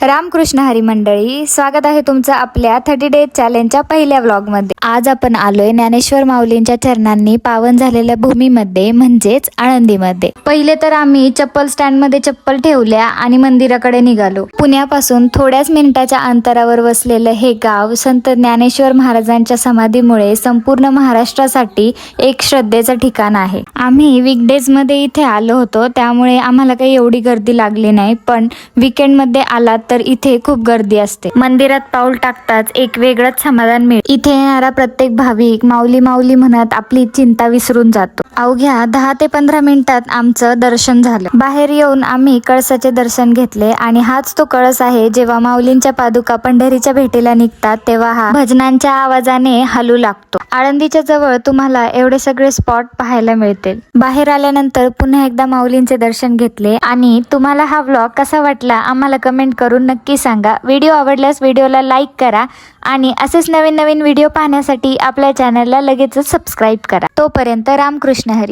रामकृष्ण हरी मंडळी, स्वागत आहे तुमचं आपल्या 30 डेज चॅलेंजच्या पहिल्या व्लॉगमध्ये। आज आपण आलोय ज्ञानेश्वर माऊलींच्या चरणांनी पावन झालेल्या भूमीमध्ये म्हणजेच आळंदीमध्ये। पहिले तर आम्ही चप्पल स्टँडमध्ये चप्पल ठेवल्या आणि मंदिराकडे निघालो। पुण्यापासून थोड्याच मिनिटाच्या अंतरावर वसलेलं हे गाव संत ज्ञानेश्वर महाराजांच्या समाधीमुळे संपूर्ण महाराष्ट्रासाठी एक श्रद्धेचं ठिकाण आहे। आम्ही वीकडेज मध्ये इथे आलो होतो, त्यामुळे आम्हाला काही एवढी गर्दी लागली नाही, पण वीकेंड मध्ये आलात तर इथे खूप गर्दी असते। मंदिरात पाऊल टाकताच एक वेगळंच समाधान मिळते। इथे येणारा प्रत्येक भाविक माऊली माऊली म्हणत आपली चिंता विसरून जातो। अवघ्या 10 ते 15 मिनिटात आमचं दर्शन झालं। बाहेर येऊन आम्ही कळसाचे दर्शन घेतले आणि हाच तो कळस आहे जेव्हा माऊलींच्या पादुका पंढरीच्या भेटीला निघतात तेव्हा हा भजनांच्या आवाजाने हलू लागतो। आळंदीच्या जवळ तुम्हाला एवढे सगळे स्पॉट पाहायला मिळतील। बाहेर आल्यानंतर पुन्हा एकदा माऊलींचे दर्शन घेतले आणि तुम्हाला हा व्लॉग कसा वाटला आम्हाला कमेंट करून नक्की सांगा। व्हिडिओ आवडल्यास व्हिडिओला लाईक करा आणि असेच नवीन नवीन व्हिडिओ पाहण्यासाठी आपल्या चॅनलला लगेचच सबस्क्राईब करा। तोपर्यंत रामकृष्ण हरी।